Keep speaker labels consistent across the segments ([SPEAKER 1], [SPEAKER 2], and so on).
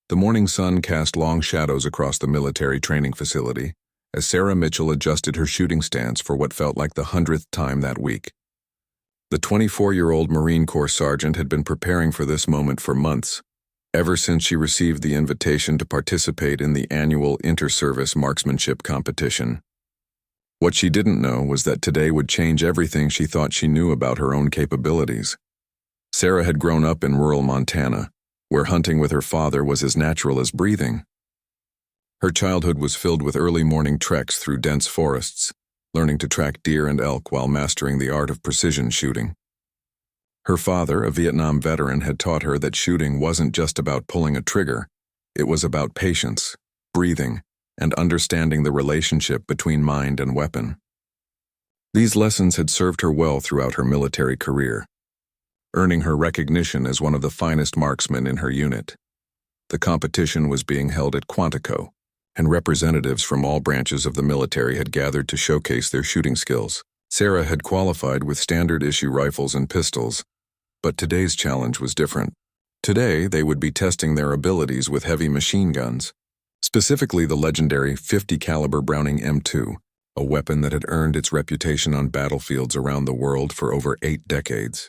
[SPEAKER 1] The morning sun cast long shadows across the military training facility as Sarah Mitchell adjusted her shooting stance for what felt like the 100th time that week. The 24-year-old Marine Corps sergeant had been preparing for this moment for months, ever since she received the invitation to participate in the annual inter-service marksmanship competition. What she didn't know was that today would change everything she thought she knew about her own capabilities. Sarah had grown up in rural Montana, where hunting with her father was as natural as breathing. Her childhood was filled with early morning treks through dense forests, learning to track deer and elk while mastering the art of precision shooting. Her father, a Vietnam veteran, had taught her that shooting wasn't just about pulling a trigger, it was about patience, breathing, and understanding the relationship between mind and weapon. These lessons had served her well throughout her military career, earning her recognition as one of the finest marksmen in her unit. The competition was being held at Quantico, and representatives from all branches of the military had gathered to showcase their shooting skills. Sarah had qualified with standard-issue rifles and pistols, but today's challenge was different. Today, they would be testing their abilities with heavy machine guns, specifically the legendary 50 caliber Browning M2, a weapon that had earned its reputation on battlefields around the world for over 8 decades.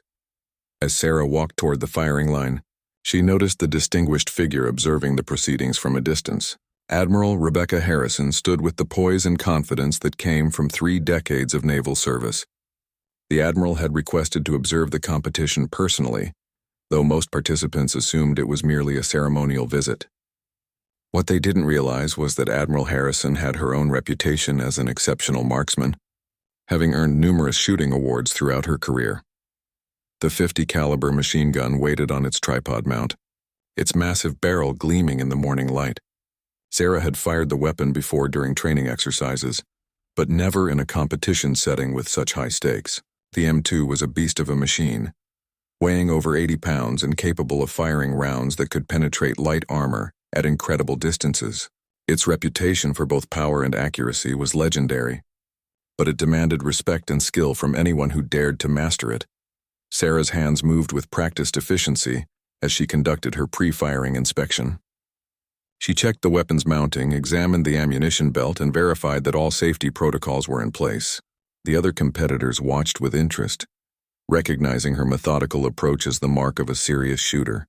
[SPEAKER 1] As Sarah walked toward the firing line, she noticed the distinguished figure observing the proceedings from a distance. Admiral Rebecca Harrison stood with the poise and confidence that came from 3 decades of naval service. The Admiral had requested to observe the competition personally, though most participants assumed it was merely a ceremonial visit. What they didn't realize was that Admiral Harrison had her own reputation as an exceptional marksman, having earned numerous shooting awards throughout her career. The 50 caliber machine gun waited on its tripod mount, its massive barrel gleaming in the morning light. Sarah had fired the weapon before during training exercises, but never in a competition setting with such high stakes. The M2 was a beast of a machine, weighing over 80 pounds and capable of firing rounds that could penetrate light armor at incredible distances. Its reputation for both power and accuracy was legendary, but it demanded respect and skill from anyone who dared to master it. Sarah's hands moved with practiced efficiency as she conducted her pre-firing inspection. She checked the weapon's mounting, examined the ammunition belt, and verified that all safety protocols were in place. The other competitors watched with interest, recognizing her methodical approach as the mark of a serious shooter.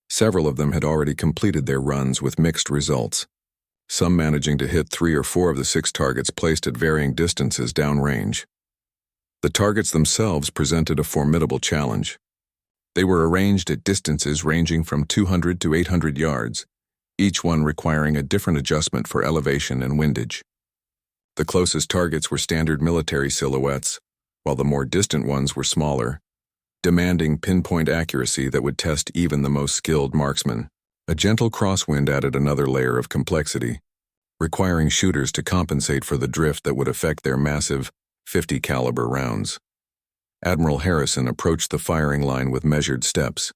[SPEAKER 1] Several of them had already completed their runs with mixed results, some managing to hit 3 or 4 of the 6 targets placed at varying distances downrange. The targets themselves presented a formidable challenge. They were arranged at distances ranging from 200 to 800 yards, each one requiring a different adjustment for elevation and windage. The closest targets were standard military silhouettes, while the more distant ones were smaller, demanding pinpoint accuracy that would test even the most skilled marksman. A gentle crosswind added another layer of complexity, requiring shooters to compensate for the drift that would affect their massive 50 caliber rounds. Admiral Harrison approached the firing line with measured steps,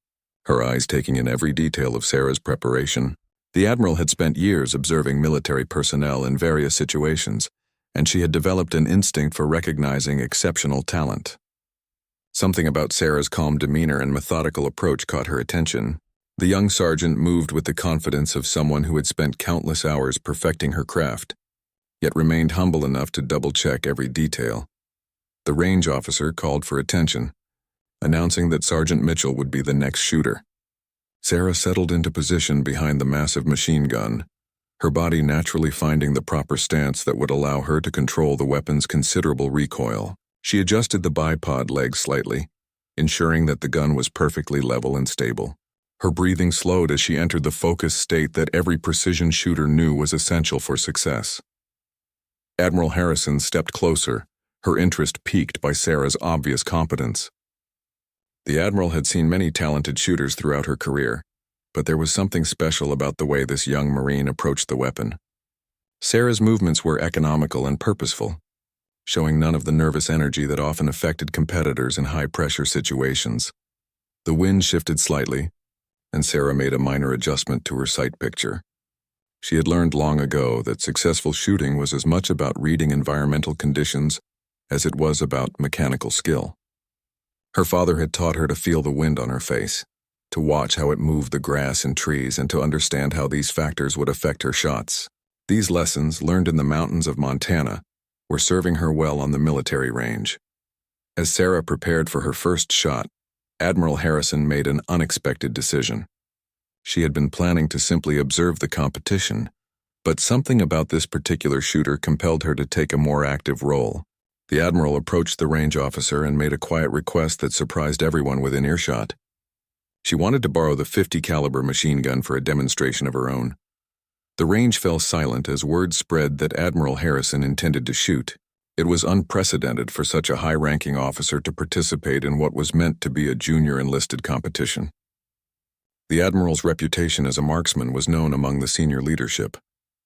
[SPEAKER 1] her eyes taking in every detail of Sarah's preparation. The Admiral had spent years observing military personnel in various situations, and she had developed an instinct for recognizing exceptional talent. Something about Sarah's calm demeanor and methodical approach caught her attention. The young sergeant moved with the confidence of someone who had spent countless hours perfecting her craft, yet remained humble enough to double-check every detail. The range officer called for attention, announcing that Sergeant Mitchell would be the next shooter. Sarah settled into position behind the massive machine gun, her body naturally finding the proper stance that would allow her to control the weapon's considerable recoil. She adjusted the bipod leg slightly, ensuring that the gun was perfectly level and stable. Her breathing slowed as she entered the focused state that every precision shooter knew was essential for success. Admiral Harrison stepped closer, her interest piqued by Sarah's obvious competence. The Admiral had seen many talented shooters throughout her career, but there was something special about the way this young Marine approached the weapon. Sarah's movements were economical and purposeful, showing none of the nervous energy that often affected competitors in high-pressure situations. The wind shifted slightly, and Sarah made a minor adjustment to her sight picture. She had learned long ago that successful shooting was as much about reading environmental conditions as it was about mechanical skill. Her father had taught her to feel the wind on her face, to watch how it moved the grass and trees, and to understand how these factors would affect her shots. These lessons, learned in the mountains of Montana, were serving her well on the military range. As Sarah prepared for her first shot, Admiral Harrison made an unexpected decision. She had been planning to simply observe the competition, but something about this particular shooter compelled her to take a more active role. The Admiral approached the range officer and made a quiet request that surprised everyone within earshot. She wanted to borrow the .50 caliber machine gun for a demonstration of her own. The range fell silent as word spread that Admiral Harrison intended to shoot. It was unprecedented for such a high-ranking officer to participate in what was meant to be a junior enlisted competition. The Admiral's reputation as a marksman was known among the senior leadership,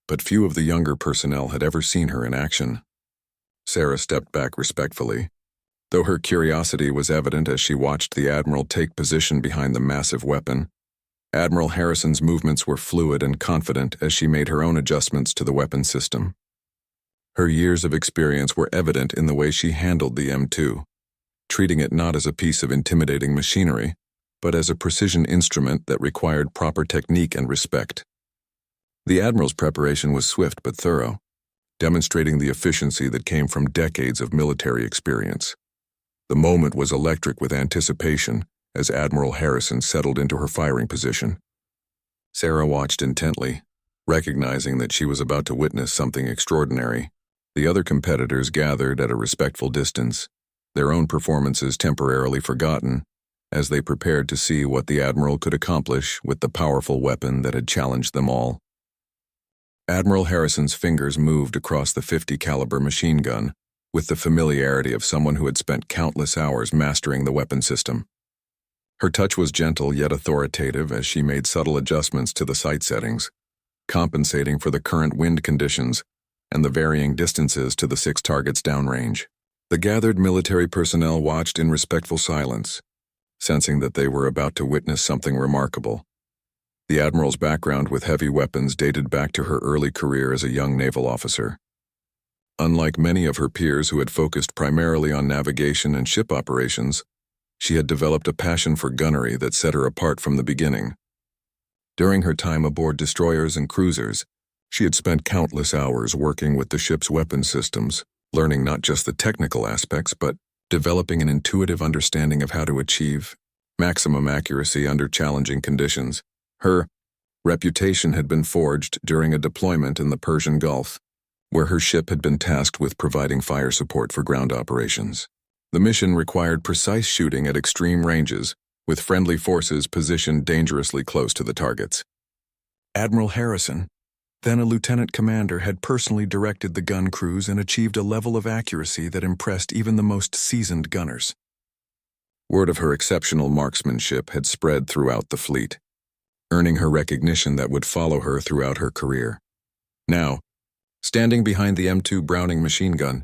[SPEAKER 1] but few of the younger personnel had ever seen her in action. Sarah stepped back respectfully, though her curiosity was evident as she watched the Admiral take position behind the massive weapon. Admiral Harrison's movements were fluid and confident as she made her own adjustments to the weapon system. Her years of experience were evident in the way she handled the M2, treating it not as a piece of intimidating machinery, but as a precision instrument that required proper technique and respect. The Admiral's preparation was swift but thorough, demonstrating the efficiency that came from decades of military experience. The moment was electric with anticipation as Admiral Harrison settled into her firing position. Sarah watched intently, recognizing that she was about to witness something extraordinary. The other competitors gathered at a respectful distance, their own performances temporarily forgotten, as they prepared to see what the Admiral could accomplish with the powerful weapon that had challenged them all. Admiral Harrison's fingers moved across the .50 caliber machine gun with the familiarity of someone who had spent countless hours mastering the weapon system. Her touch was gentle yet authoritative as she made subtle adjustments to the sight settings, compensating for the current wind conditions and the varying distances to the 6 targets downrange. The gathered military personnel watched in respectful silence, sensing that they were about to witness something remarkable. The Admiral's background with heavy weapons dated back to her early career as a young naval officer. Unlike many of her peers who had focused primarily on navigation and ship operations, she had developed a passion for gunnery that set her apart from the beginning. During her time aboard destroyers and cruisers, she had spent countless hours working with the ship's weapon systems, learning not just the technical aspects, but developing an intuitive understanding of how to achieve maximum accuracy under challenging conditions. Her reputation had been forged during a deployment in the Persian Gulf, where her ship had been tasked with providing fire support for ground operations. The mission required precise shooting at extreme ranges, with friendly forces positioned dangerously close to the targets. Admiral Harrison, then a lieutenant commander, had personally directed the gun crews and achieved a level of accuracy that impressed even the most seasoned gunners. Word of her exceptional marksmanship had spread throughout the fleet, earning her recognition that would follow her throughout her career. Now, standing behind the M2 Browning machine gun,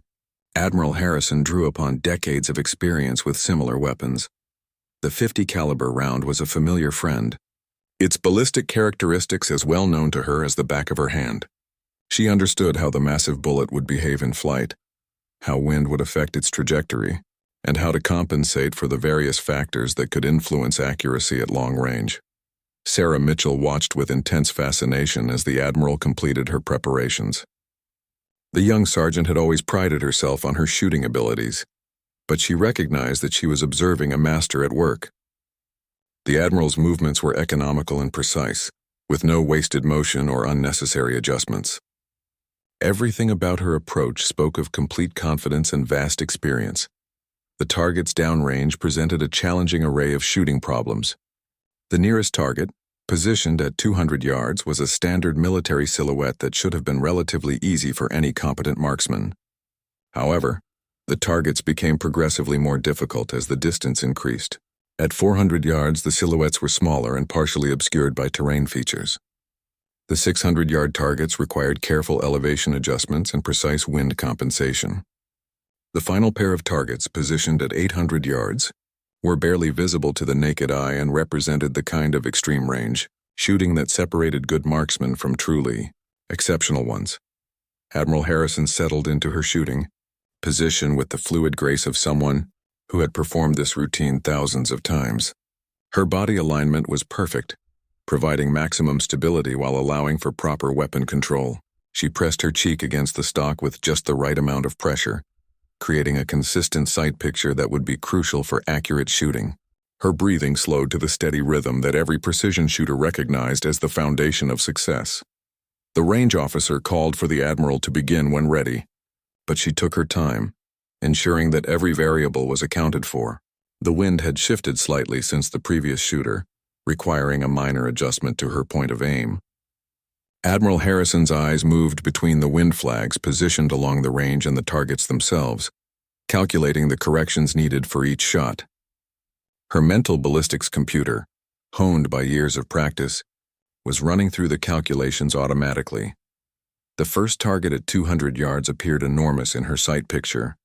[SPEAKER 1] Admiral Harrison drew upon decades of experience with similar weapons. The .50 caliber round was a familiar friend, its ballistic characteristics as well known to her as the back of her hand. She understood how the massive bullet would behave in flight, how wind would affect its trajectory, and how to compensate for the various factors that could influence accuracy at long range. Sarah Mitchell watched with intense fascination as the Admiral completed her preparations. The young sergeant had always prided herself on her shooting abilities, but she recognized that she was observing a master at work. The Admiral's movements were economical and precise, with no wasted motion or unnecessary adjustments. Everything about her approach spoke of complete confidence and vast experience. The targets downrange presented a challenging array of shooting problems. The nearest target, positioned at 200 yards, was a standard military silhouette that should have been relatively easy for any competent marksman. However, the targets became progressively more difficult as the distance increased. At 400 yards, the silhouettes were smaller and partially obscured by terrain features. The 600-yard targets required careful elevation adjustments and precise wind compensation. The final pair of targets, positioned at 800 yards, were barely visible to the naked eye and represented the kind of extreme range shooting that separated good marksmen from truly exceptional ones. Admiral Harrison settled into her shooting position with the fluid grace of someone who had performed this routine thousands of times. Her body alignment was perfect, providing maximum stability while allowing for proper weapon control. She pressed her cheek against the stock with just the right amount of pressure, creating a consistent sight picture that would be crucial for accurate shooting. Her breathing slowed to the steady rhythm that every precision shooter recognized as the foundation of success. The range officer called for the Admiral to begin when ready, but she took her time, ensuring that every variable was accounted for. The wind had shifted slightly since the previous shooter, requiring a minor adjustment to her point of aim. Admiral Harrison's eyes moved between the wind flags positioned along the range and the targets themselves, calculating the corrections needed for each shot. Her mental ballistics computer, honed by years of practice, was running through the calculations automatically. The first target at 200 yards appeared enormous in her sight picture,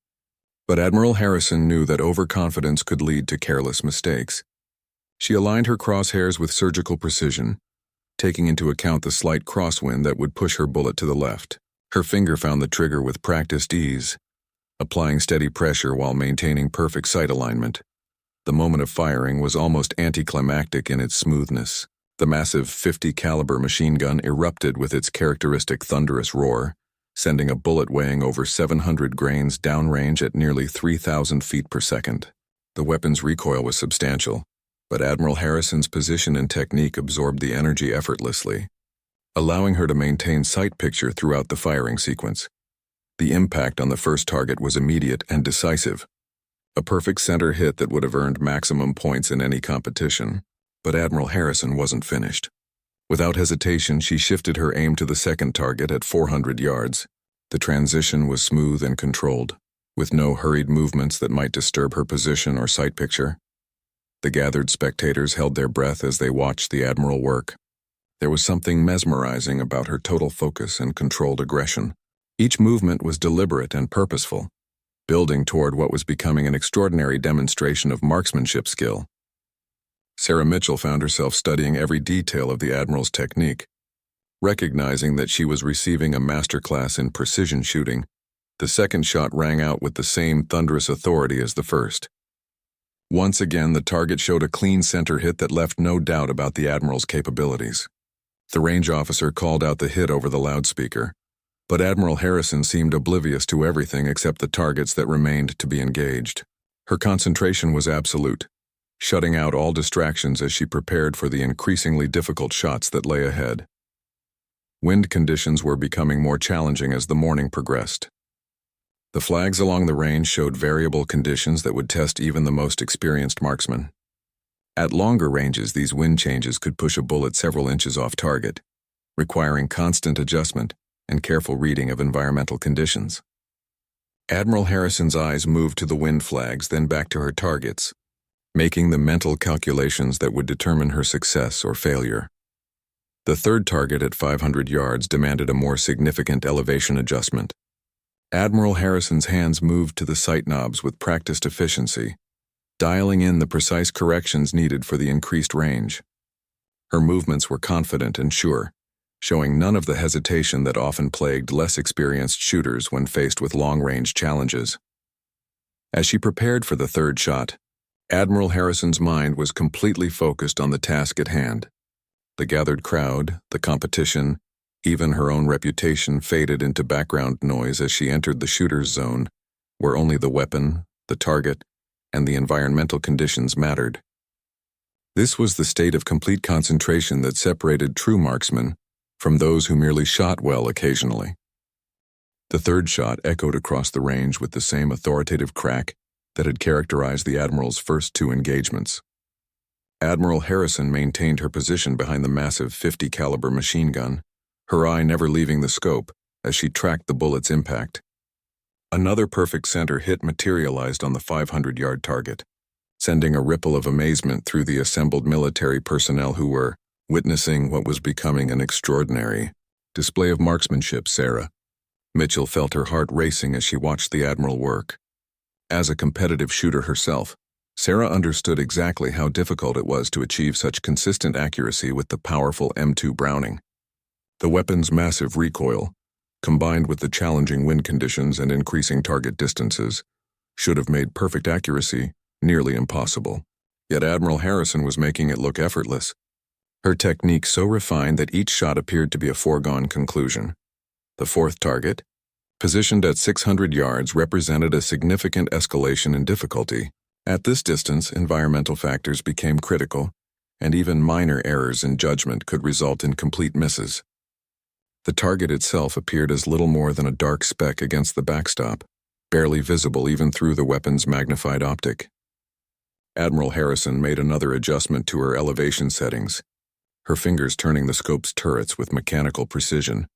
[SPEAKER 1] but Admiral Harrison knew that overconfidence could lead to careless mistakes. She aligned her crosshairs with surgical precision, taking into account the slight crosswind that would push her bullet to the left. Her finger found the trigger with practiced ease, applying steady pressure while maintaining perfect sight alignment. The moment of firing was almost anticlimactic in its smoothness. The massive .50 caliber machine gun erupted with its characteristic thunderous roar, sending a bullet weighing over 700 grains downrange at nearly 3,000 feet per second. The weapon's recoil was substantial, but Admiral Harrison's position and technique absorbed the energy effortlessly, allowing her to maintain sight picture throughout the firing sequence. The impact on the first target was immediate and decisive, a perfect center hit that would have earned maximum points in any competition. But Admiral Harrison wasn't finished. Without hesitation, she shifted her aim to the second target at 400 yards. The transition was smooth and controlled, with no hurried movements that might disturb her position or sight picture. The gathered spectators held their breath as they watched the Admiral work. There was something mesmerizing about her total focus and controlled aggression. Each movement was deliberate and purposeful, building toward what was becoming an extraordinary demonstration of marksmanship skill. Sarah Mitchell found herself studying every detail of the Admiral's technique. Recognizing that she was receiving a masterclass in precision shooting, the second shot rang out with the same thunderous authority as the first. Once again, the target showed a clean center hit that left no doubt about the Admiral's capabilities. The range officer called out the hit over the loudspeaker, but Admiral Harrison seemed oblivious to everything except the targets that remained to be engaged. Her concentration was absolute, shutting out all distractions as she prepared for the increasingly difficult shots that lay ahead. Wind conditions were becoming more challenging as the morning progressed. The flags along the range showed variable conditions that would test even the most experienced marksman. At longer ranges, these wind changes could push a bullet several inches off target, requiring constant adjustment and careful reading of environmental conditions. Admiral Harrison's eyes moved to the wind flags, then back to her targets, making the mental calculations that would determine her success or failure. The third target at 500 yards demanded a more significant elevation adjustment. Admiral Harrison's hands moved to the sight knobs with practiced efficiency, dialing in the precise corrections needed for the increased range. Her movements were confident and sure, showing none of the hesitation that often plagued less experienced shooters when faced with long-range challenges. As she prepared for the third shot, Admiral Harrison's mind was completely focused on the task at hand. The gathered crowd, the competition, even her own reputation faded into background noise as she entered the shooter's zone, where only the weapon, the target, and the environmental conditions mattered. This was the state of complete concentration that separated true marksmen from those who merely shot well occasionally. The third shot echoed across the range with the same authoritative crack that had characterized the Admiral's first two engagements. Admiral Harrison maintained her position behind the massive .50 caliber machine gun, her eye never leaving the scope as she tracked the bullet's impact. Another perfect center hit materialized on the 500-yard target, sending a ripple of amazement through the assembled military personnel who were witnessing what was becoming an extraordinary display of marksmanship. Sarah Mitchell felt her heart racing as she watched the Admiral work. As a competitive shooter herself, Sarah understood exactly how difficult it was to achieve such consistent accuracy with the powerful M2 Browning. The weapon's massive recoil, combined with the challenging wind conditions and increasing target distances, should have made perfect accuracy nearly impossible. Yet Admiral Harrison was making it look effortless. Her technique so refined that each shot appeared to be a foregone conclusion. The fourth target, positioned at 600 yards, represented a significant escalation in difficulty. At this distance, environmental factors became critical, and even minor errors in judgment could result in complete misses. The target itself appeared as little more than a dark speck against the backstop, barely visible even through the weapon's magnified optic. Admiral Harrison made another adjustment to her elevation settings, her fingers turning the scope's turrets with mechanical precision.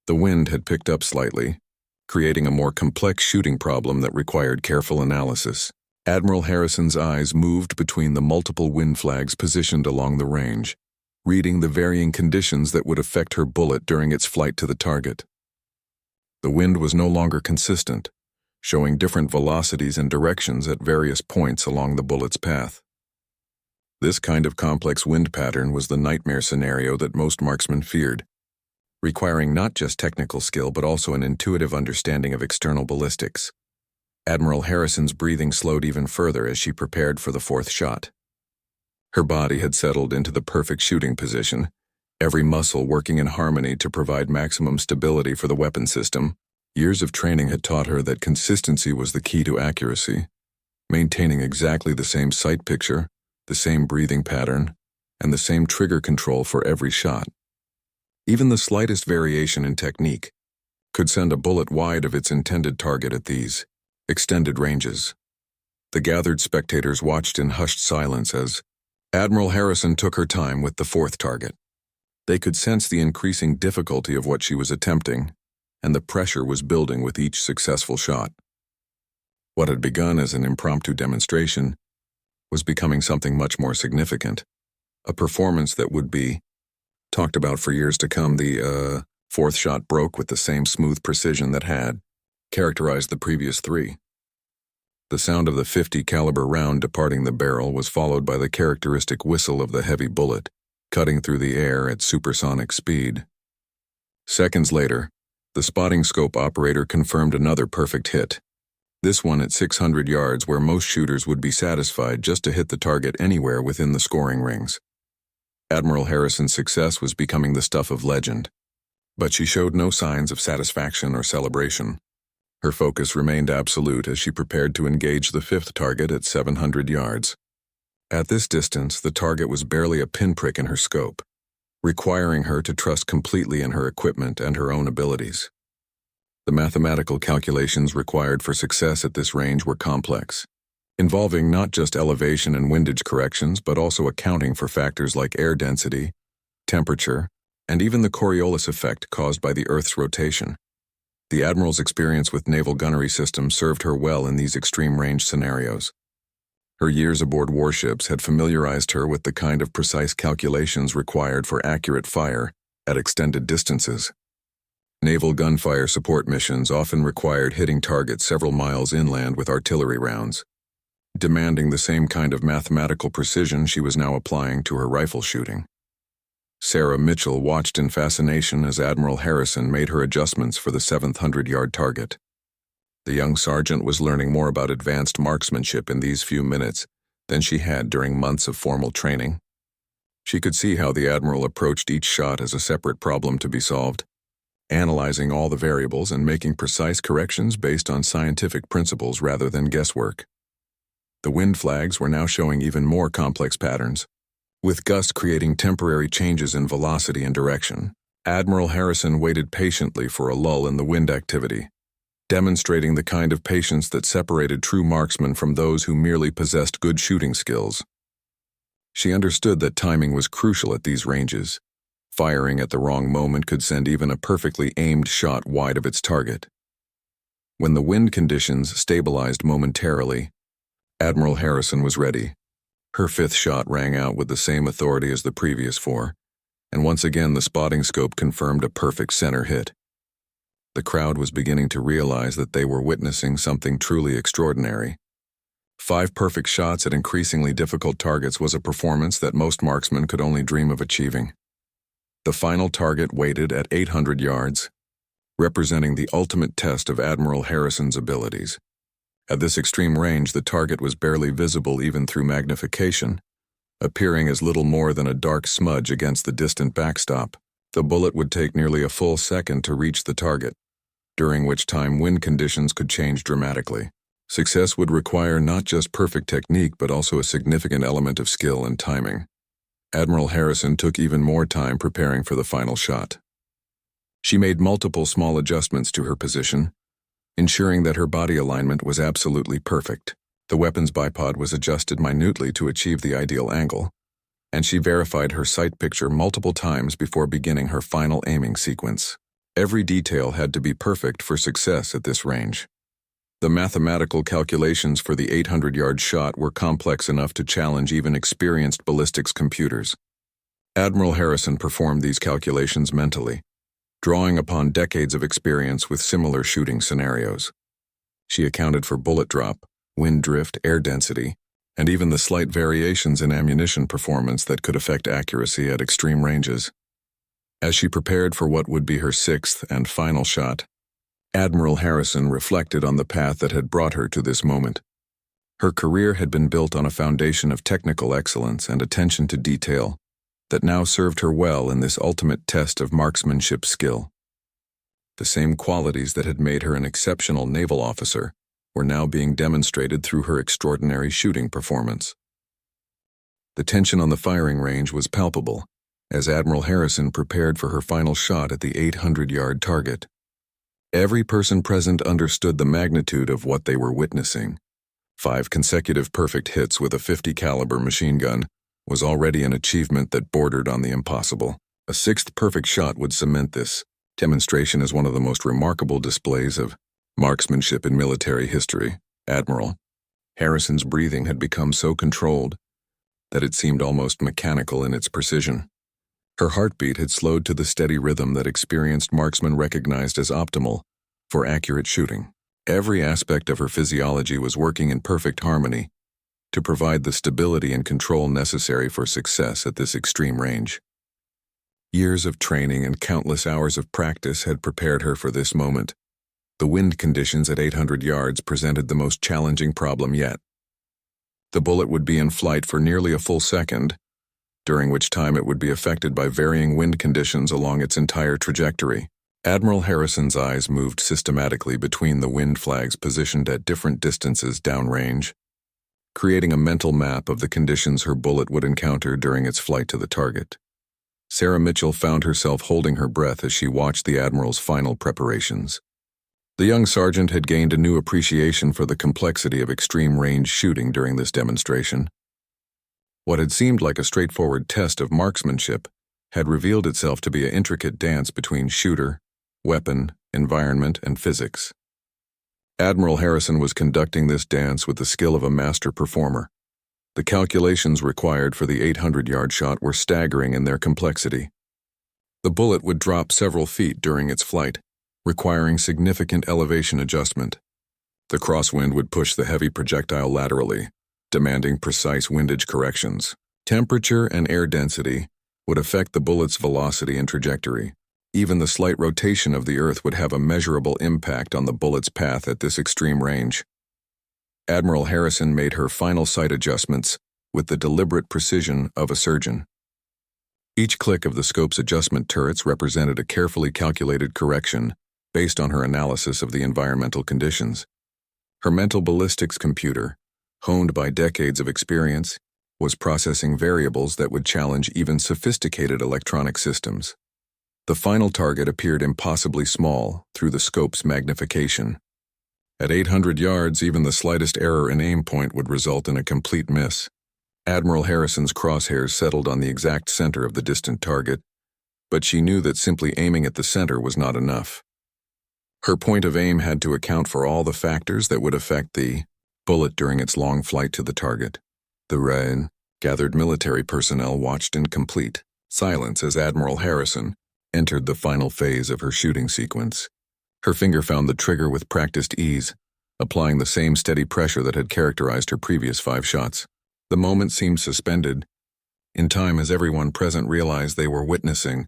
[SPEAKER 1] The wind had picked up slightly, creating a more complex shooting problem that required careful analysis. Admiral Harrison's eyes moved between the multiple wind flags positioned along the range, reading the varying conditions that would affect her bullet during its flight to the target. The wind was no longer consistent, showing different velocities and directions at various points along the bullet's path. This kind of complex wind pattern was the nightmare scenario that most marksmen feared, requiring not just technical skill but also an intuitive understanding of external ballistics. Admiral Harrison's breathing slowed even further as she prepared for the fourth shot. Her body had settled into the perfect shooting position, every muscle working in harmony to provide maximum stability for the weapon system. Years of training had taught her that consistency was the key to accuracy, maintaining exactly the same sight picture, the same breathing pattern, and the same trigger control for every shot. Even the slightest variation in technique could send a bullet wide of its intended target at these extended ranges. The gathered spectators watched in hushed silence as Admiral Harrison took her time with the fourth target. They could sense the increasing difficulty of what she was attempting, and the pressure was building with each successful shot. What had begun as an impromptu demonstration was becoming something much more significant, a performance that would be talked about for years to come. The fourth shot broke with the same smooth precision that had characterized the previous three. The sound of the .50 caliber round departing the barrel was followed by the characteristic whistle of the heavy bullet, cutting through the air at supersonic speed. Seconds later, the spotting scope operator confirmed another perfect hit, this one at 600 yards where most shooters would be satisfied just to hit the target anywhere within the scoring rings. Admiral Harrison's success was becoming the stuff of legend, but she showed no signs of satisfaction or celebration. Her focus remained absolute as she prepared to engage the fifth target at 700 yards. At this distance, the target was barely a pinprick in her scope, requiring her to trust completely in her equipment and her own abilities. The mathematical calculations required for success at this range were complex, involving not just elevation and windage corrections but also accounting for factors like air density, temperature, and even the Coriolis effect caused by the Earth's rotation. The Admiral's experience with naval gunnery systems served her well in these extreme range scenarios. Her years aboard warships had familiarized her with the kind of precise calculations required for accurate fire at extended distances. Naval gunfire support missions often required hitting targets several miles inland with artillery rounds, demanding the same kind of mathematical precision she was now applying to her rifle shooting. Sarah Mitchell watched in fascination as Admiral Harrison made her adjustments for the 700-yard target. The young sergeant was learning more about advanced marksmanship in these few minutes than she had during months of formal training. She could see how the Admiral approached each shot as a separate problem to be solved, analyzing all the variables and making precise corrections based on scientific principles rather than guesswork. The wind flags were now showing even more complex patterns, with gusts creating temporary changes in velocity and direction. Admiral Harrison waited patiently for a lull in the wind activity, demonstrating the kind of patience that separated true marksmen from those who merely possessed good shooting skills. She understood that timing was crucial at these ranges. Firing at the wrong moment could send even a perfectly aimed shot wide of its target. When the wind conditions stabilized momentarily, Admiral Harrison was ready. Her fifth shot rang out with the same authority as the previous four, and once again the spotting scope confirmed a perfect center hit. The crowd was beginning to realize that they were witnessing something truly extraordinary. 5 perfect shots at increasingly difficult targets was a performance that most marksmen could only dream of achieving. The final target waited at 800 yards, representing the ultimate test of Admiral Harrison's abilities. At this extreme range, the target was barely visible even through magnification, appearing as little more than a dark smudge against the distant backstop. The bullet would take nearly a full second to reach the target, during which time wind conditions could change dramatically. Success would require not just perfect technique but also a significant element of skill and timing. Admiral Harrison took even more time preparing for the final shot. She made multiple small adjustments to her position, ensuring that her body alignment was absolutely perfect. The weapon's bipod was adjusted minutely to achieve the ideal angle, and she verified her sight picture multiple times before beginning her final aiming sequence. Every detail had to be perfect for success at this range. The mathematical calculations for the 800-yard shot were complex enough to challenge even experienced ballistics computers. Admiral Harrison performed these calculations mentally, drawing upon decades of experience with similar shooting scenarios. She accounted for bullet drop, wind drift, air density, and even the slight variations in ammunition performance that could affect accuracy at extreme ranges. As she prepared for what would be her sixth and final shot, Admiral Harrison reflected on the path that had brought her to this moment. Her career had been built on a foundation of technical excellence and attention to detail that now served her well in this ultimate test of marksmanship skill. The same qualities that had made her an exceptional naval officer were now being demonstrated through her extraordinary shooting performance. The tension on the firing range was palpable as Admiral Harrison prepared for her final shot at the 800-yard target. Every person present understood the magnitude of what they were witnessing. 5 consecutive perfect hits with a .50 caliber machine gun was already an achievement that bordered on the impossible. A 6th perfect shot would cement this demonstration as one of the most remarkable displays of marksmanship in military history. Admiral Harrison's breathing had become so controlled that it seemed almost mechanical in its precision. Her heartbeat had slowed to the steady rhythm that experienced marksmen recognized as optimal for accurate shooting. Every aspect of her physiology was working in perfect harmony to provide the stability and control necessary for success at this extreme range. Years of training and countless hours of practice had prepared her for this moment. The wind conditions at 800 yards presented the most challenging problem yet. The bullet would be in flight for nearly a full second, during which time it would be affected by varying wind conditions along its entire trajectory. Admiral Harrison's eyes moved systematically between the wind flags positioned at different distances downrange, creating a mental map of the conditions her bullet would encounter during its flight to the target. Sarah Mitchell found herself holding her breath as she watched the Admiral's final preparations. The young sergeant had gained a new appreciation for the complexity of extreme-range shooting during this demonstration. What had seemed like a straightforward test of marksmanship had revealed itself to be an intricate dance between shooter, weapon, environment, and physics. Admiral Harrison was conducting this dance with the skill of a master performer. The calculations required for the 800-yard shot were staggering in their complexity. The bullet would drop several feet during its flight, requiring significant elevation adjustment. The crosswind would push the heavy projectile laterally, demanding precise windage corrections. Temperature and air density would affect the bullet's velocity and trajectory. Even the slight rotation of the Earth would have a measurable impact on the bullet's path at this extreme range. Admiral Harrison made her final sight adjustments with the deliberate precision of a surgeon. Each click of the scope's adjustment turrets represented a carefully calculated correction based on her analysis of the environmental conditions. Her mental ballistics computer, honed by decades of experience, was processing variables that would challenge even sophisticated electronic systems. The final target appeared impossibly small through the scope's magnification. At 800 yards, even the slightest error in aim point would result in a complete miss. Admiral Harrison's crosshairs settled on the exact center of the distant target, but she knew that simply aiming at the center was not enough. Her point of aim had to account for all the factors that would affect the bullet during its long flight to the target. The gathered military personnel watched in complete silence as Admiral Harrison entered the final phase of her shooting sequence. Her finger found the trigger with practiced ease, applying the same steady pressure that had characterized her previous 5 shots. The moment seemed suspended in time as everyone present realized they were witnessing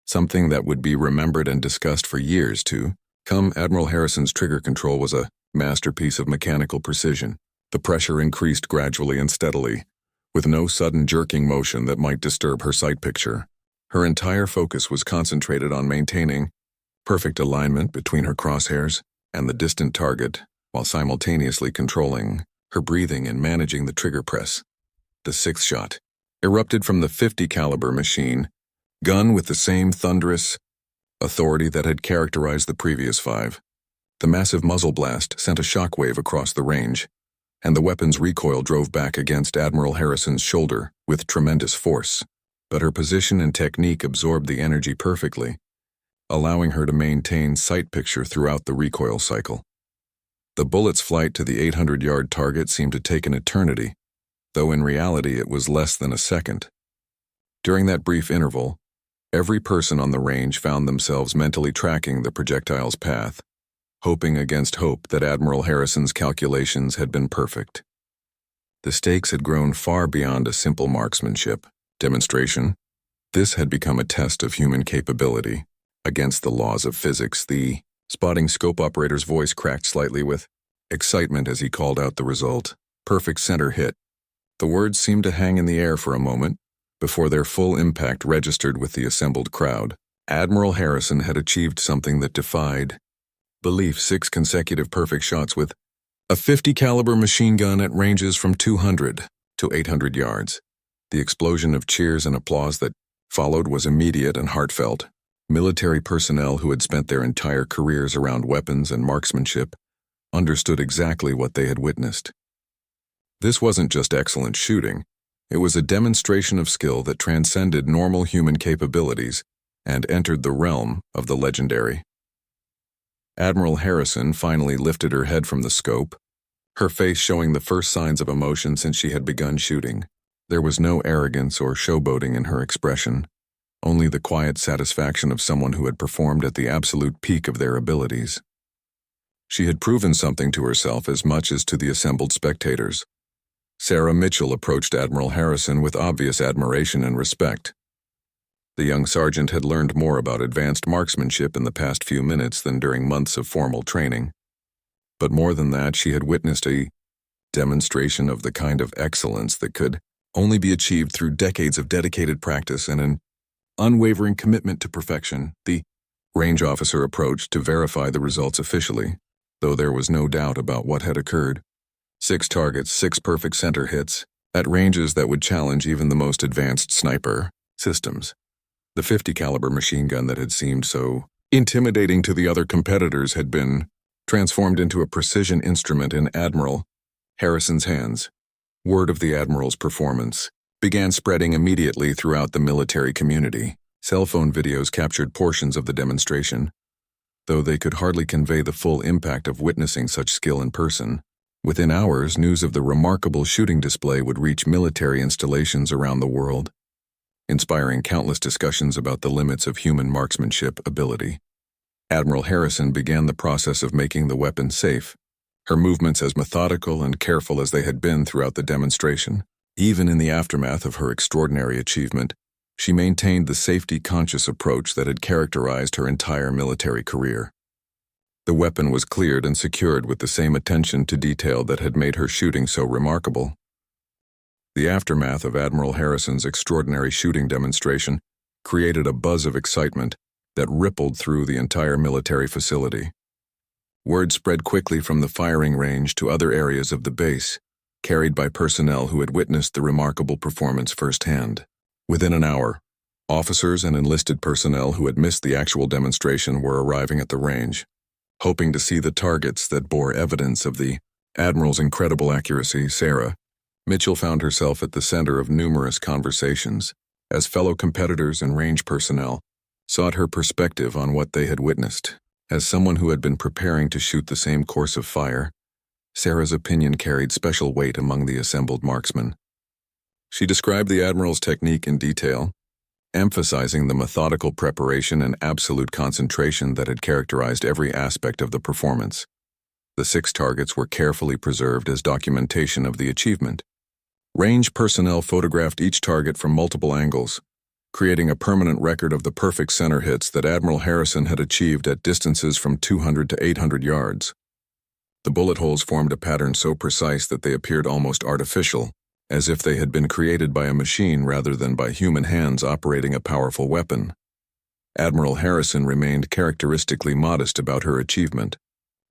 [SPEAKER 1] something that would be remembered and discussed for years to Admiral Harrison's trigger control was a masterpiece of mechanical precision. The pressure increased gradually and steadily, with no sudden jerking motion that might disturb her sight picture. Her entire focus was concentrated on maintaining perfect alignment between her crosshairs and the distant target, while simultaneously controlling her breathing and managing the trigger press. The sixth shot erupted from the .50 caliber machine gun with the same thunderous authority that had characterized the previous 5. The massive muzzle blast sent a shockwave across the range, and the weapon's recoil drove back against Admiral Harrison's shoulder with tremendous force. But her position and technique absorbed the energy perfectly, allowing her to maintain sight picture throughout the recoil cycle. The bullet's flight to the 800-yard target seemed to take an eternity, though in reality it was less than a second. During that brief interval, every person on the range found themselves mentally tracking the projectile's path, hoping against hope that Admiral Harrison's calculations had been perfect. The stakes had grown far beyond a simple marksmanship demonstration. This had become a test of human capability against the laws of physics. The spotting scope operator's voice cracked slightly with excitement as he called out the result. Perfect center hit. The words seemed to hang in the air for a moment before their full impact registered with the assembled crowd. Admiral Harrison had achieved something that defied belief: 6 consecutive perfect shots with a .50 caliber machine gun at ranges from 200 to 800 yards. The explosion of cheers and applause that followed was immediate and heartfelt. Military personnel who had spent their entire careers around weapons and marksmanship understood exactly what they had witnessed. This wasn't just excellent shooting, it was a demonstration of skill that transcended normal human capabilities and entered the realm of the legendary. Admiral Harrison finally lifted her head from the scope, her face showing the first signs of emotion since she had begun shooting. There was no arrogance or showboating in her expression, only the quiet satisfaction of someone who had performed at the absolute peak of their abilities. She had proven something to herself as much as to the assembled spectators. Sarah Mitchell approached Admiral Harrison with obvious admiration and respect. The young sergeant had learned more about advanced marksmanship in the past few minutes than during months of formal training. But more than that, she had witnessed a demonstration of the kind of excellence that could only be achieved through decades of dedicated practice and an unwavering commitment to perfection. The range officer approached to verify the results officially, though there was no doubt about what had occurred. 6 targets, 6 perfect center hits, at ranges that would challenge even the most advanced sniper systems. The .50 caliber machine gun that had seemed so intimidating to the other competitors had been transformed into a precision instrument in Admiral Harrison's hands. Word of the Admiral's performance began spreading immediately throughout the military community. Cell phone videos captured portions of the demonstration, though they could hardly convey the full impact of witnessing such skill in person. Within hours, news of the remarkable shooting display would reach military installations around the world, inspiring countless discussions about the limits of human marksmanship ability. Admiral Harrison began the process of making the weapon safe, her movements as methodical and careful as they had been throughout the demonstration. Even in the aftermath of her extraordinary achievement, she maintained the safety-conscious approach that had characterized her entire military career. The weapon was cleared and secured with the same attention to detail that had made her shooting so remarkable. The aftermath of Admiral Harrison's extraordinary shooting demonstration created a buzz of excitement that rippled through the entire military facility. Word spread quickly from the firing range to other areas of the base, carried by personnel who had witnessed the remarkable performance firsthand. Within an hour, officers and enlisted personnel who had missed the actual demonstration were arriving at the range, hoping to see the targets that bore evidence of the Admiral's incredible accuracy. Sarah Mitchell found herself at the center of numerous conversations as fellow competitors and range personnel sought her perspective on what they had witnessed. As someone who had been preparing to shoot the same course of fire, Sarah's opinion carried special weight among the assembled marksmen. She described the Admiral's technique in detail, emphasizing the methodical preparation and absolute concentration that had characterized every aspect of the performance. The 6 targets were carefully preserved as documentation of the achievement. Range personnel photographed each target from multiple angles, creating a permanent record of the perfect center hits that Admiral Harrison had achieved at distances from 200 to 800 yards. The bullet holes formed a pattern so precise that they appeared almost artificial, as if they had been created by a machine rather than by human hands operating a powerful weapon. Admiral Harrison remained characteristically modest about her achievement,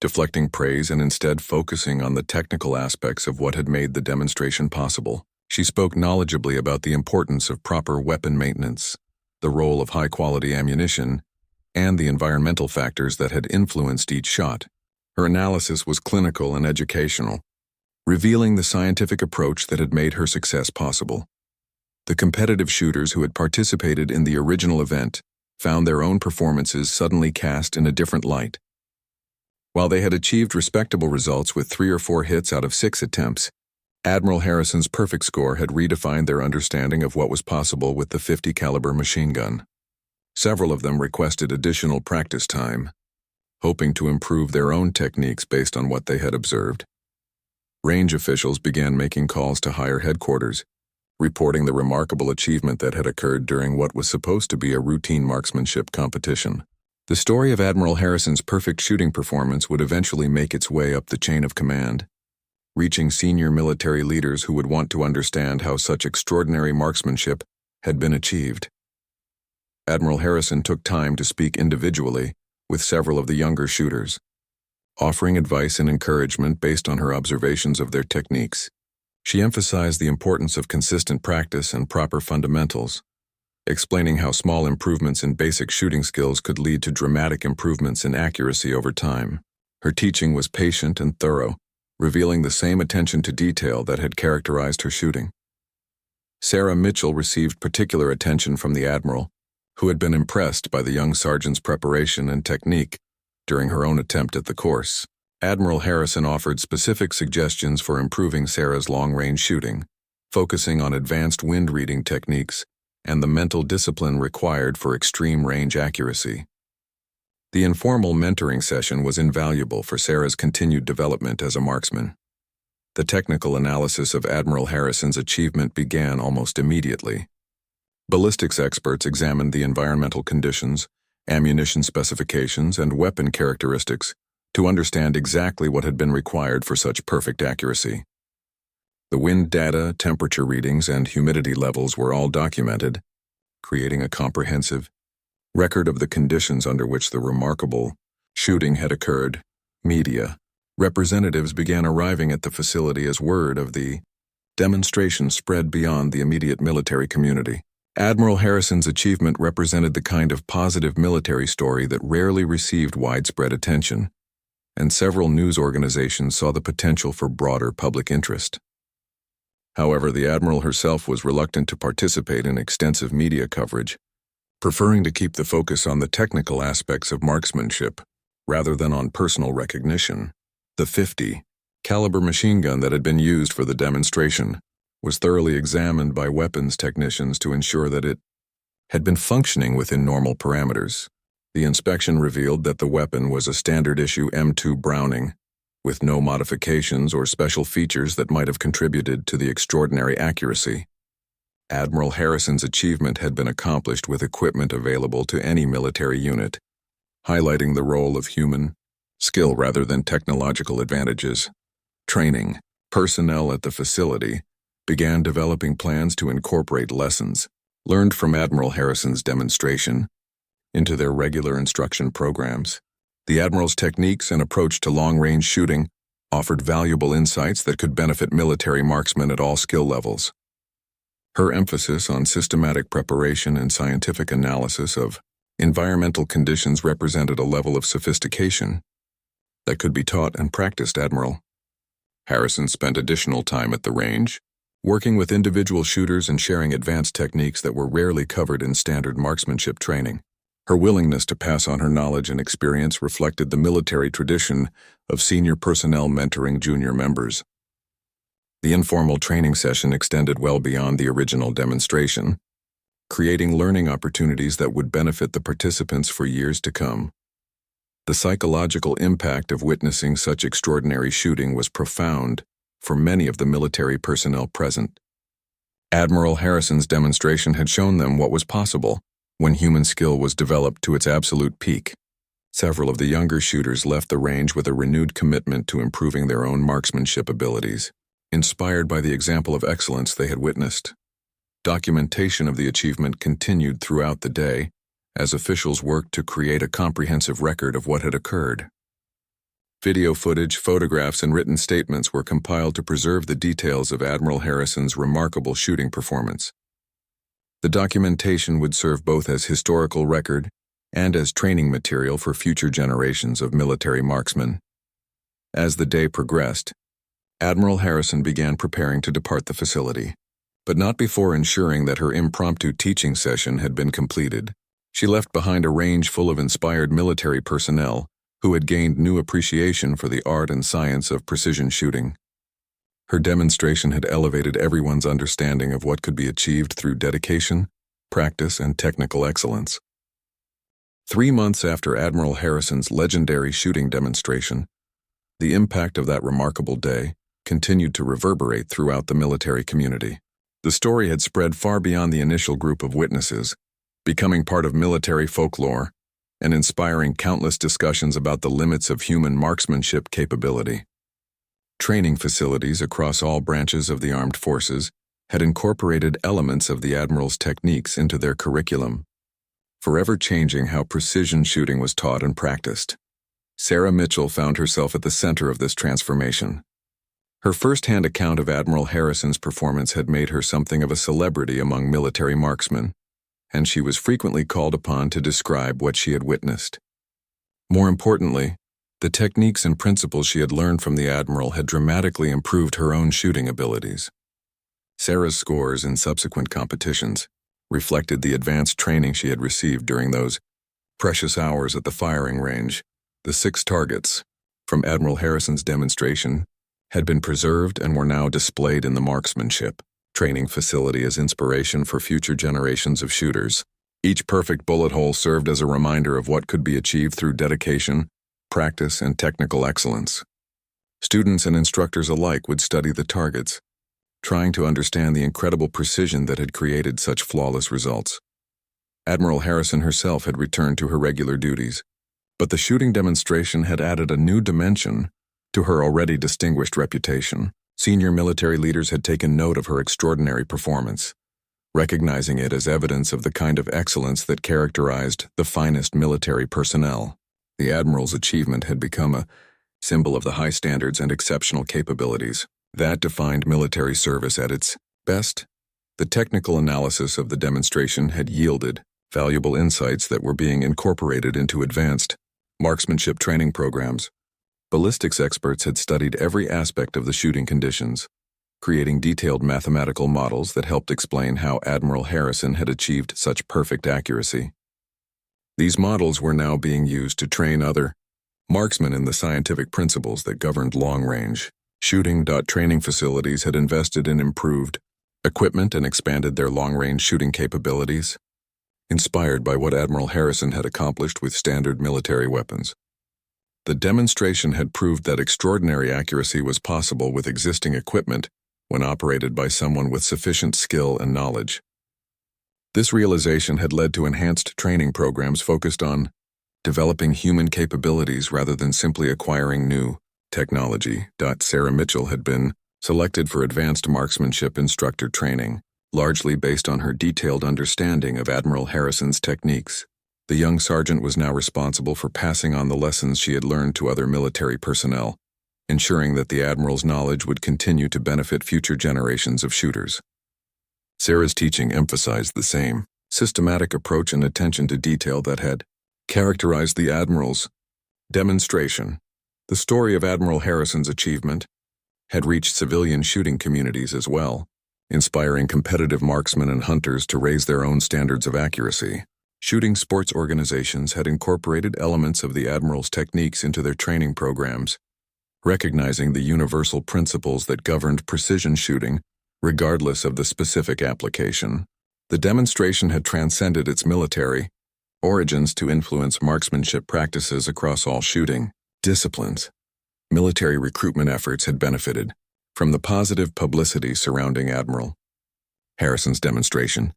[SPEAKER 1] deflecting praise and instead focusing on the technical aspects of what had made the demonstration possible. She spoke knowledgeably about the importance of proper weapon maintenance, the role of high-quality ammunition, and the environmental factors that had influenced each shot. Her analysis was clinical and educational, revealing the scientific approach that had made her success possible. The competitive shooters who had participated in the original event found their own performances suddenly cast in a different light. While they had achieved respectable results with 3 or 4 hits out of 6 attempts, Admiral Harrison's perfect score had redefined their understanding of what was possible with the .50 caliber machine gun. Several of them requested additional practice time, hoping to improve their own techniques based on what they had observed. Range officials began making calls to higher headquarters, reporting the remarkable achievement that had occurred during what was supposed to be a routine marksmanship competition. The story of Admiral Harrison's perfect shooting performance would eventually make its way up the chain of command, reaching senior military leaders who would want to understand how such extraordinary marksmanship had been achieved. Admiral Harrison took time to speak individually with several of the younger shooters, offering advice and encouragement based on her observations of their techniques. She emphasized the importance of consistent practice and proper fundamentals, explaining how small improvements in basic shooting skills could lead to dramatic improvements in accuracy over time. Her teaching was patient and thorough, revealing the same attention to detail that had characterized her shooting. Sarah Mitchell received particular attention from the Admiral, who had been impressed by the young sergeant's preparation and technique during her own attempt at the course. Admiral Harrison offered specific suggestions for improving Sarah's long-range shooting, focusing on advanced wind-reading techniques and the mental discipline required for extreme range accuracy. The informal mentoring session was invaluable for Sarah's continued development as a marksman. The technical analysis of Admiral Harrison's achievement began almost immediately. Ballistics experts examined the environmental conditions, ammunition specifications, and weapon characteristics to understand exactly what had been required for such perfect accuracy. The wind data, temperature readings, and humidity levels were all documented, creating a comprehensive record of the conditions under which the remarkable shooting had occurred. Media representatives began arriving at the facility as word of the demonstration spread beyond the immediate military community. Admiral Harrison's achievement represented the kind of positive military story that rarely received widespread attention, and several news organizations saw the potential for broader public interest. However, the Admiral herself was reluctant to participate in extensive media coverage, preferring to keep the focus on the technical aspects of marksmanship rather than on personal recognition. The .50 caliber machine gun that had been used for the demonstration was thoroughly examined by weapons technicians to ensure that it had been functioning within normal parameters. The inspection revealed that the weapon was a standard-issue M2 Browning, with no modifications or special features that might have contributed to the extraordinary accuracy. Admiral Harrison's achievement had been accomplished with equipment available to any military unit, highlighting the role of human skill rather than technological advantages. Training personnel at the facility began developing plans to incorporate lessons learned from Admiral Harrison's demonstration into their regular instruction programs. The Admiral's techniques and approach to long-range shooting offered valuable insights that could benefit military marksmen at all skill levels. Her emphasis on systematic preparation and scientific analysis of environmental conditions represented a level of sophistication that could be taught and practiced. Admiral Harrison spent additional time at the range, working with individual shooters and sharing advanced techniques that were rarely covered in standard marksmanship training. Her willingness to pass on her knowledge and experience reflected the military tradition of senior personnel mentoring junior members. The informal training session extended well beyond the original demonstration, creating learning opportunities that would benefit the participants for years to come. The psychological impact of witnessing such extraordinary shooting was profound for many of the military personnel present. Admiral Harrison's demonstration had shown them what was possible when human skill was developed to its absolute peak. Several of the younger shooters left the range with a renewed commitment to improving their own marksmanship abilities, inspired by the example of excellence they had witnessed. Documentation of the achievement continued throughout the day as officials worked to create a comprehensive record of what had occurred. Video footage, photographs, and written statements were compiled to preserve the details of Admiral Harrison's remarkable shooting performance. The documentation would serve both as historical record and as training material for future generations of military marksmen. As the day progressed, Admiral Harrison began preparing to depart the facility, but not before ensuring that her impromptu teaching session had been completed. She left behind a range full of inspired military personnel who had gained new appreciation for the art and science of precision shooting. Her demonstration had elevated everyone's understanding of what could be achieved through dedication, practice, and technical excellence. 3 months after Admiral Harrison's legendary shooting demonstration, the impact of that remarkable day continued to reverberate throughout the military community. The story had spread far beyond the initial group of witnesses, becoming part of military folklore and inspiring countless discussions about the limits of human marksmanship capability. Training facilities across all branches of the armed forces had incorporated elements of the Admiral's techniques into their curriculum, forever changing how precision shooting was taught and practiced. Sarah Mitchell found herself at the center of this transformation. Her first-hand account of Admiral Harrison's performance had made her something of a celebrity among military marksmen, and she was frequently called upon to describe what she had witnessed. More importantly, the techniques and principles she had learned from the Admiral had dramatically improved her own shooting abilities. Sarah's scores in subsequent competitions reflected the advanced training she had received during those precious hours at the firing range. The 6 targets from Admiral Harrison's demonstration had been preserved and were now displayed in the marksmanship training facility as inspiration for future generations of shooters. Each perfect bullet hole served as a reminder of what could be achieved through dedication, practice, and technical excellence. Students and instructors alike would study the targets, trying to understand the incredible precision that had created such flawless results. Admiral Harrison herself had returned to her regular duties, but the shooting demonstration had added a new dimension to her already distinguished reputation. Senior military leaders had taken note of her extraordinary performance, recognizing it as evidence of the kind of excellence that characterized the finest military personnel. The Admiral's achievement had become a symbol of the high standards and exceptional capabilities that defined military service at its best. The technical analysis of the demonstration had yielded valuable insights that were being incorporated into advanced marksmanship training programs. Ballistics experts had studied every aspect of the shooting conditions, creating detailed mathematical models that helped explain how Admiral Harrison had achieved such perfect accuracy. These models were now being used to train other marksmen in the scientific principles that governed long-range shooting. Training facilities had invested in improved equipment and expanded their long-range shooting capabilities, inspired by what Admiral Harrison had accomplished with standard military weapons. The demonstration had proved that extraordinary accuracy was possible with existing equipment when operated by someone with sufficient skill and knowledge. This realization had led to enhanced training programs focused on developing human capabilities rather than simply acquiring new technology. Sarah Mitchell had been selected for advanced marksmanship instructor training, largely based on her detailed understanding of Admiral Harrison's techniques. The young sergeant was now responsible for passing on the lessons she had learned to other military personnel, ensuring that the Admiral's knowledge would continue to benefit future generations of shooters. Sarah's teaching emphasized the same systematic approach and attention to detail that had characterized the Admiral's demonstration. The story of Admiral Harrison's achievement had reached civilian shooting communities as well, inspiring competitive marksmen and hunters to raise their own standards of accuracy. Shooting sports organizations had incorporated elements of the Admiral's techniques into their training programs, recognizing the universal principles that governed precision shooting, regardless of the specific application. The demonstration had transcended its military origins to influence marksmanship practices across all shooting disciplines. Military recruitment efforts had benefited from the positive publicity surrounding Admiral Harrison's demonstration.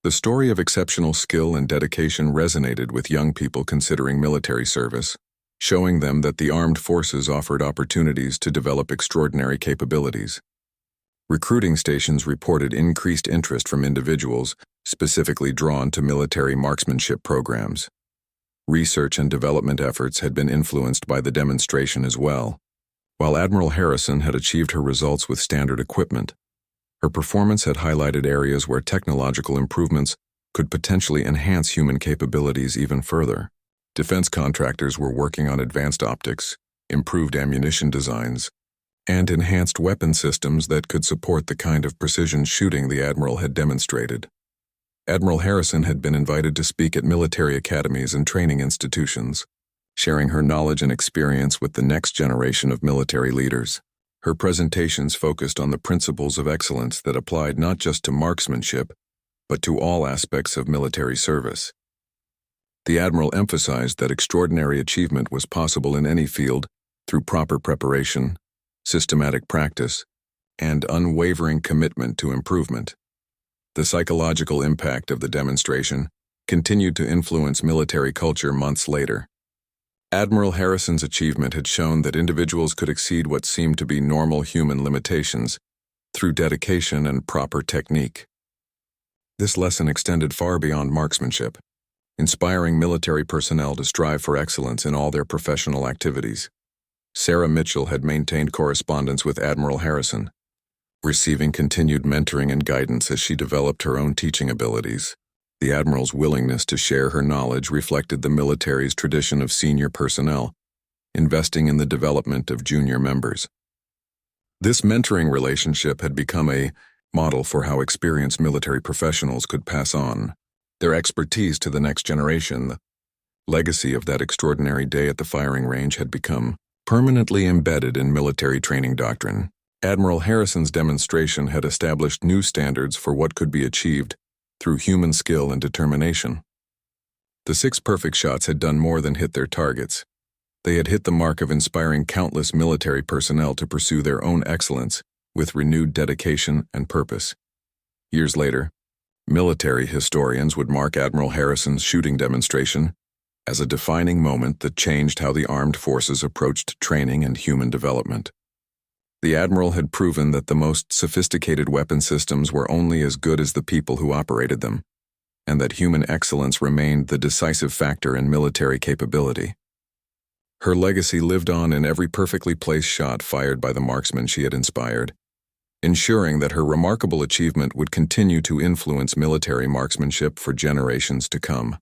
[SPEAKER 1] The story of exceptional skill and dedication resonated with young people considering military service, showing them that the armed forces offered opportunities to develop extraordinary capabilities. Recruiting stations reported increased interest from individuals specifically drawn to military marksmanship programs. Research and development efforts had been influenced by the demonstration as well. While Admiral Harrison had achieved her results with standard equipment, her performance had highlighted areas where technological improvements could potentially enhance human capabilities even further. Defense contractors were working on advanced optics, improved ammunition designs, and enhanced weapon systems that could support the kind of precision shooting the Admiral had demonstrated. Admiral Harrison had been invited to speak at military academies and training institutions, sharing her knowledge and experience with the next generation of military leaders. Her presentations focused on the principles of excellence that applied not just to marksmanship, but to all aspects of military service. The Admiral emphasized that extraordinary achievement was possible in any field through proper preparation, systematic practice, and unwavering commitment to improvement. The psychological impact of the demonstration continued to influence military culture months later. Admiral Harrison's achievement had shown that individuals could exceed what seemed to be normal human limitations through dedication and proper technique. This lesson extended far beyond marksmanship, inspiring military personnel to strive for excellence in all their professional activities. Sarah Mitchell had maintained correspondence with Admiral Harrison, receiving continued mentoring and guidance as she developed her own teaching abilities. The Admiral's willingness to share her knowledge reflected the military's tradition of senior personnel, investing in the development of junior members. This mentoring relationship had become a model for how experienced military professionals could pass on their expertise to the next generation. The legacy of that extraordinary day at the firing range had become permanently embedded in military training doctrine. Admiral Harrison's demonstration had established new standards for what could be achieved through human skill and determination. The 6 perfect shots had done more than hit their targets. They had hit the mark of inspiring countless military personnel to pursue their own excellence with renewed dedication and purpose. Years later, military historians would mark Admiral Harrison's shooting demonstration as a defining moment that changed how the armed forces approached training and human development. The Admiral had proven that the most sophisticated weapon systems were only as good as the people who operated them, and that human excellence remained the decisive factor in military capability. Her legacy lived on in every perfectly placed shot fired by the marksmen she had inspired, ensuring that her remarkable achievement would continue to influence military marksmanship for generations to come.